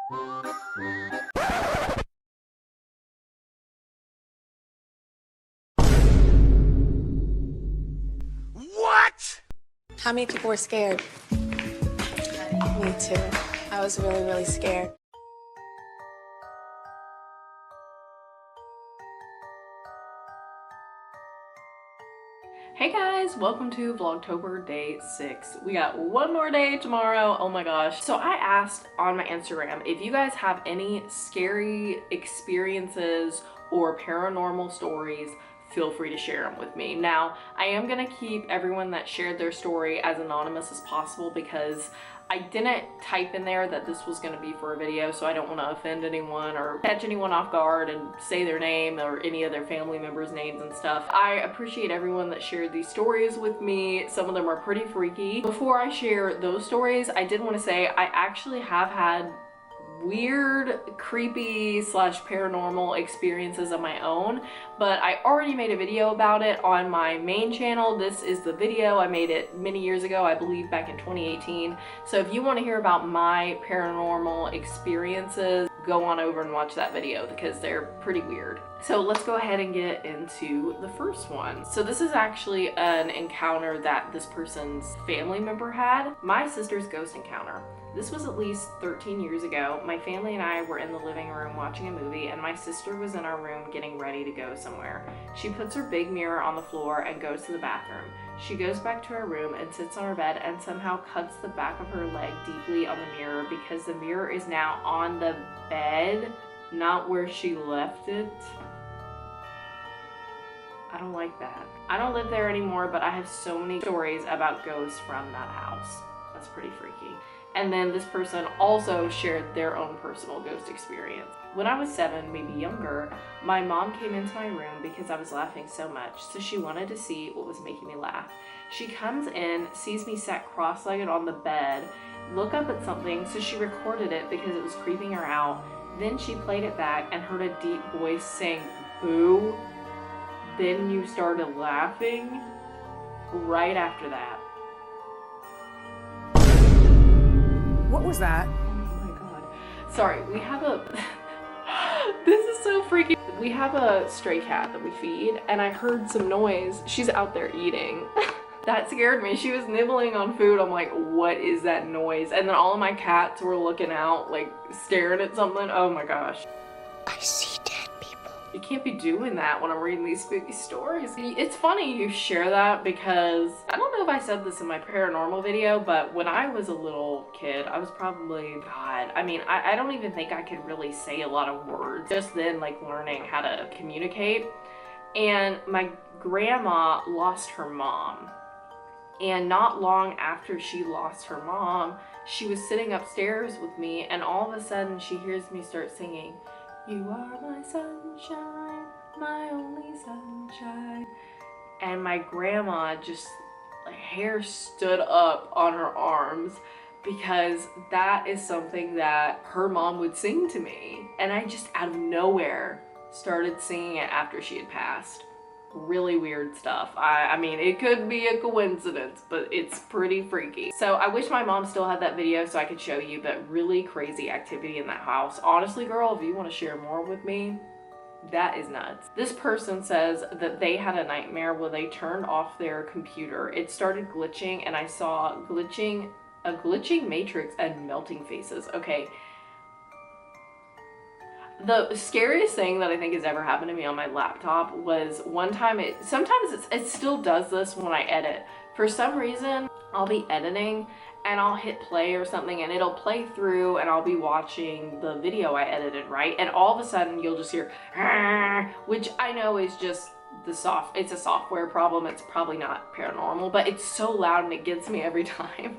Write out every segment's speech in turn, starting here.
What? How many people were scared? Me too. I was really, really scared. Hey guys, welcome to Vlogtober day 6. We got one more day tomorrow. Oh my gosh. So I asked on my Instagram if you guys have any scary experiences or paranormal stories, feel free to share them with me. Now, I am gonna keep everyone that shared their story as anonymous as possible because I didn't type in there that this was gonna be for a video, so I don't wanna offend anyone or catch anyone off guard and say their name or any of their family members' names and stuff. I appreciate everyone that shared these stories with me. Some of them are pretty freaky. Before I share those stories, I did wanna say I actually have had weird, creepy slash paranormal experiences of my own, but I already made a video about it on my main channel. This is the video. I made it many years ago, I believe back in 2018. So if you want to hear about my paranormal experiences, go on over and watch that video because they're pretty weird. So let's go ahead and get into the first one. So this is actually an encounter that this person's family member had. My sister's ghost encounter. This was at least 13 years ago. My family and I were in the living room watching a movie and my sister was in our room getting ready to go somewhere. She puts her big mirror on the floor and goes to the bathroom. She goes back to her room and sits on her bed and somehow cuts the back of her leg deeply on the mirror because the mirror is now on the bed, not where she left it. I don't like that. I don't live there anymore, but I have so many stories about ghosts from that house. That's pretty freaky. And then this person also shared their own personal ghost experience. When I was 7, maybe younger, my mom came into my room because I was laughing so much, so she wanted to see what was making me laugh. She comes in, sees me sat cross-legged on the bed, look up at something, so she recorded it because it was creeping her out. Then she played it back and heard a deep voice saying, "Boo." Then you started laughing right after that. What was that? Oh my god. Sorry, we have a... This is so freaky. We have a stray cat that we feed, and I heard some noise. She's out there eating. That scared me. She was nibbling on food. I'm like, what is that noise? And then all of my cats were looking out, like, staring at something. Oh my gosh. I see dead people. You can't be doing that when I'm reading these spooky stories. It's funny you share that because I don't know if I said this in my paranormal video, but when I was a little kid, I was probably, God, I mean, I don't even think I could really say a lot of words. Just then, like, learning how to communicate. And my grandma lost her mom. And not long after she lost her mom, she was sitting upstairs with me, and all of a sudden she hears me start singing, "You are my sunshine, my only sunshine." And my grandma just, like, hair stood up on her arms because that is something that her mom would sing to me. And I just out of nowhere started singing it after she had passed. Really weird stuff. I mean, it could be a coincidence, but it's pretty freaky. So I wish my mom still had that video so I could show you, but really crazy activity in that house. Honestly, girl, if you want to share more with me, that is nuts. This person says that they had a nightmare where they turned off their computer. It started glitching and I saw a glitching matrix and melting faces. Okay. The scariest thing that I think has ever happened to me on my laptop was one time, sometimes it still does this when I edit. For some reason, I'll be editing and I'll hit play or something and it'll play through and I'll be watching the video I edited, right? And all of a sudden you'll just hear, which I know is just it's a software problem. It's probably not paranormal, but it's so loud and it gets me every time.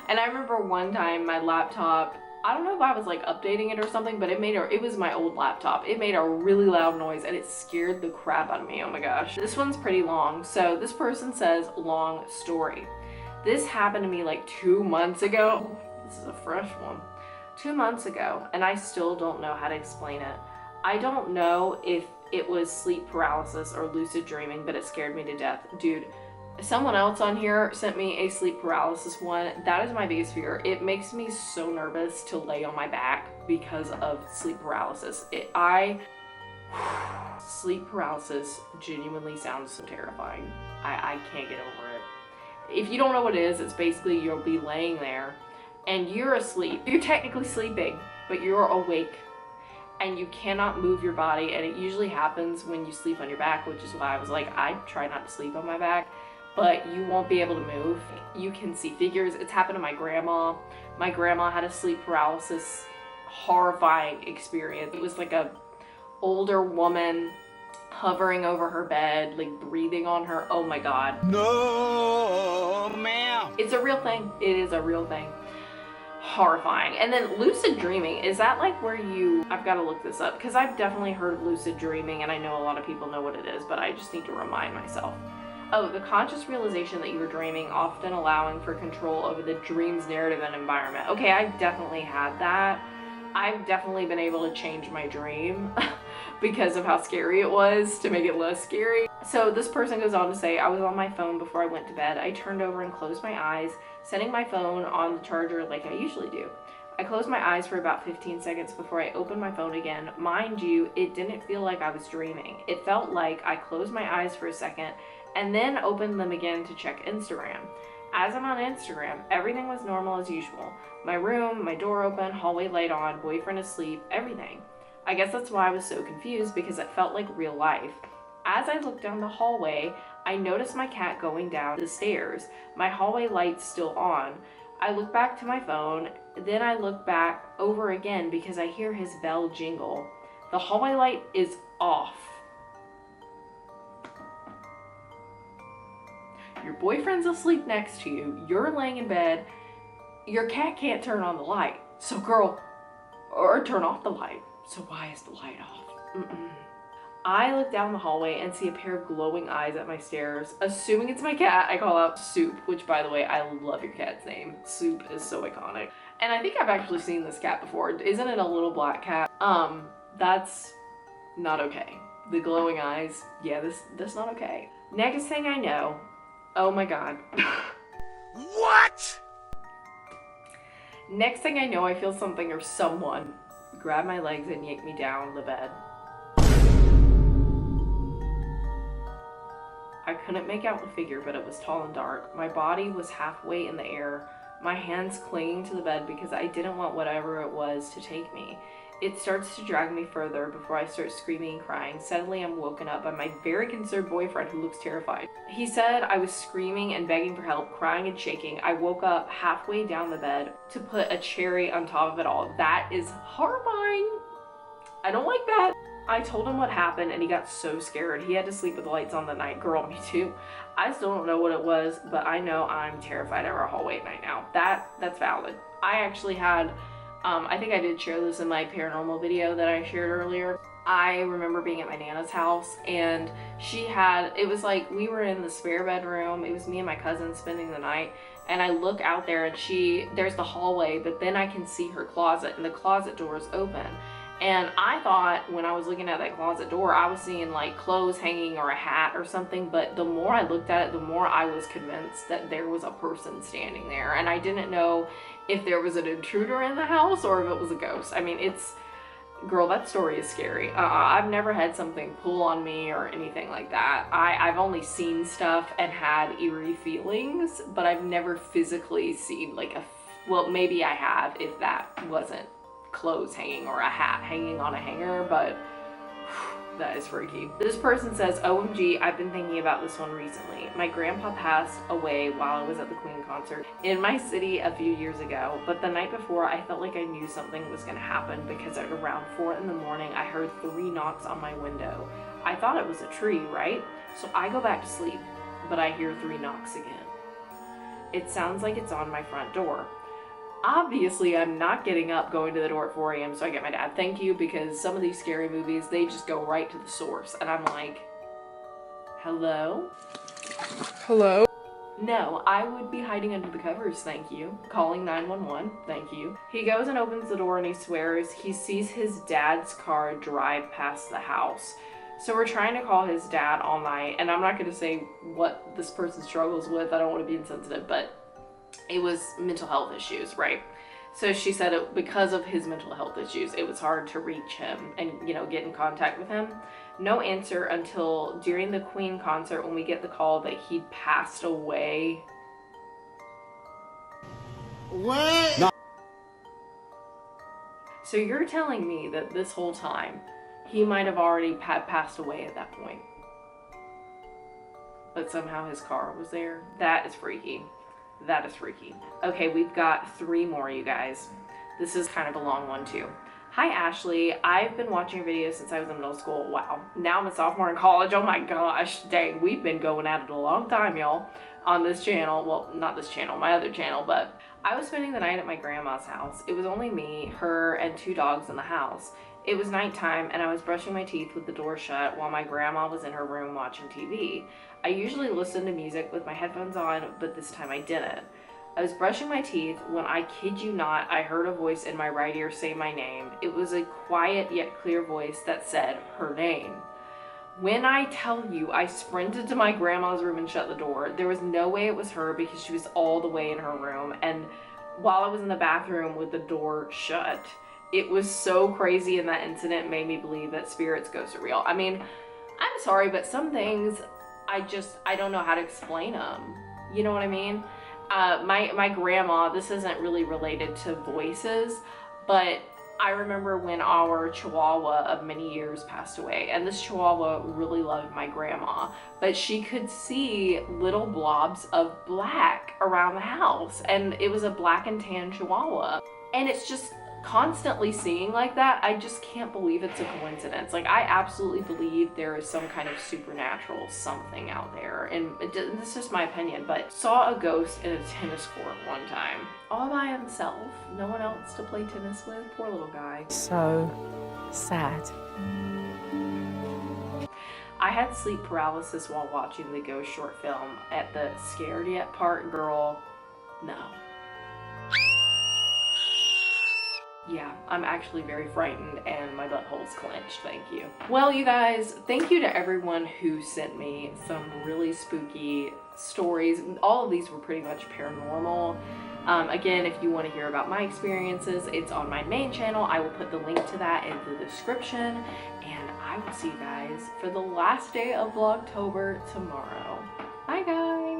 And I remember one time my laptop, I don't know if I was like updating it or something, but it was my old laptop. It made a really loud noise and it scared the crap out of me. Oh my gosh. This one's pretty long. So this person says, long story. This happened to me like 2 months ago. This is a fresh one. 2 months ago, and I still don't know how to explain it. I don't know if it was sleep paralysis or lucid dreaming, but it scared me to death. Dude, Someone else on here sent me a sleep paralysis one. That is my biggest fear. It makes me so nervous to lay on my back because of sleep paralysis. Sleep paralysis genuinely sounds so terrifying. I can't get over it. If you don't know what it is, it's basically you'll be laying there and you're asleep. You're technically sleeping, but you're awake and you cannot move your body. And it usually happens when you sleep on your back, which is why I was like, I try not to sleep on my back, but you won't be able to move. You can see figures. It's happened to my grandma. My grandma had a sleep paralysis, horrifying experience. It was like a older woman hovering over her bed, like breathing on her. Oh my God. No, ma'am. It's a real thing. It is a real thing. Horrifying. And then lucid dreaming, is that like where you, I've got to look this up because I've definitely heard of lucid dreaming and I know a lot of people know what it is, but I just need to remind myself. Oh, the conscious realization that you were dreaming, often allowing for control over the dream's narrative and environment. Okay, I've definitely had that. I've definitely been able to change my dream because of how scary it was to make it less scary. So this person goes on to say, I was on my phone before I went to bed. I turned over and closed my eyes, setting my phone on the charger like I usually do. I closed my eyes for about 15 seconds before I opened my phone again. Mind you, it didn't feel like I was dreaming. It felt like I closed my eyes for a second and then opened them again to check Instagram. As I'm on Instagram, everything was normal as usual. My room, my door open, hallway light on, boyfriend asleep, everything. I guess that's why I was so confused, because it felt like real life. As I looked down the hallway, I noticed my cat going down the stairs. My hallway light's still on. I look back to my phone, then I look back over again because I hear his bell jingle. The hallway light is off. Your boyfriend's asleep next to you, you're laying in bed, your cat can't turn on the light, so girl, or turn off the light, so why is the light off? I look down the hallway and see a pair of glowing eyes at my stairs. Assuming it's my cat, I call out Soup, which by the way, I love your cat's name. Soup is so iconic. And I think I've actually seen this cat before. Isn't it a little black cat? That's not okay. The glowing eyes, yeah, that's not okay. Next thing I know, oh my God. What? Next thing I know, I feel something or someone grab my legs and yank me down the bed. I couldn't make out the figure, but it was tall and dark. My body was halfway in the air, my hands clinging to the bed because I didn't want whatever it was to take me. It starts to drag me further before I start screaming and crying. Suddenly I'm woken up by my very concerned boyfriend who looks terrified. He said I was screaming and begging for help, crying and shaking. I woke up halfway down the bed to put a cherry on top of it all. That is horrifying. I don't like that. I told him what happened and he got so scared. He had to sleep with the lights on the night. Girl, me too. I still don't know what it was, but I know I'm terrified of our hallway at night now. That's valid. I actually had, I think I did share this in my paranormal video that I shared earlier. I remember being at my Nana's house and she had, it was like we were in the spare bedroom. It was me and my cousin spending the night. And I look out there and there's the hallway, but then I can see her closet and the closet door is open. And I thought when I was looking at that closet door, I was seeing like clothes hanging or a hat or something. But the more I looked at it, the more I was convinced that there was a person standing there. And I didn't know if there was an intruder in the house or if it was a ghost. I mean, girl, that story is scary. I've never had something pull on me or anything like that. I've only seen stuff and had eerie feelings, but I've never physically seen like well, maybe I have if that wasn't clothes hanging or a hat hanging on a hanger, but that is freaky. This person says, OMG, I've been thinking about this one recently. My grandpa passed away while I was at the Queen concert in my city a few years ago, but the night before I felt like I knew something was going to happen because at around 4 in the morning I heard 3 knocks on my window. I thought it was a tree, right? So I go back to sleep, but I hear 3 knocks again. It sounds like it's on my front door. Obviously, I'm not getting up going to the door at 4 a.m. so I get my dad, thank you, because some of these scary movies, they just go right to the source. And I'm like, hello? Hello? No, I would be hiding under the covers, thank you. Calling 911, thank you. He goes and opens the door and he swears he sees his dad's car drive past the house. So we're trying to call his dad all night, and I'm not going to say what this person struggles with. I don't want to be insensitive, but it was mental health issues, right? So she said because of his mental health issues, it was hard to reach him and, you know, get in contact with him. No answer until during the Queen concert when we get the call that he'd passed away. What? No. So you're telling me that this whole time he might have already passed away at that point, but somehow his car was there? That is freaky. That is freaky. Okay, we've got 3 more, you guys. This is kind of a long one too. Hi Ashley, I've been watching your videos since I was in middle school. Wow, now I'm a sophomore in college. Oh my gosh, dang, we've been going at it a long time, y'all, on this channel. Well, not this channel, my other channel, but I was spending the night at my grandma's house. It was only me, her, and 2 dogs in the house. It was nighttime and I was brushing my teeth with the door shut while my grandma was in her room watching TV. I usually listen to music with my headphones on, but this time I didn't. I was brushing my teeth when, I kid you not, I heard a voice in my right ear say my name. It was a quiet yet clear voice that said her name. When I tell you I sprinted to my grandma's room and shut the door, there was no way it was her because she was all the way in her room. And while I was in the bathroom with the door shut, it was so crazy, and that incident made me believe that spirits, ghosts are real. I mean, I'm sorry, but some things I don't know how to explain them. You know what I mean? My grandma, this isn't really related to voices, but I remember when our Chihuahua of many years passed away, and this Chihuahua really loved my grandma, but she could see little blobs of black around the house, and it was a black and tan Chihuahua. And it's just constantly seeing like that, I just can't believe it's a coincidence. Like, I absolutely believe there is some kind of supernatural something out there, and this is just my opinion, but saw a ghost in a tennis court one time, all by himself, no one else to play tennis with. Poor little guy. So sad. I had sleep paralysis while watching the ghost short film. At the scared yet part, girl, no. Yeah, I'm actually very frightened and my butthole's clenched, thank you. Well, you guys, thank you to everyone who sent me some really spooky stories. All of these were pretty much paranormal. Again, if you want to hear about my experiences, it's on my main channel. I will put the link to that in the description, and I will see you guys for the last day of Vlogtober tomorrow. Bye guys!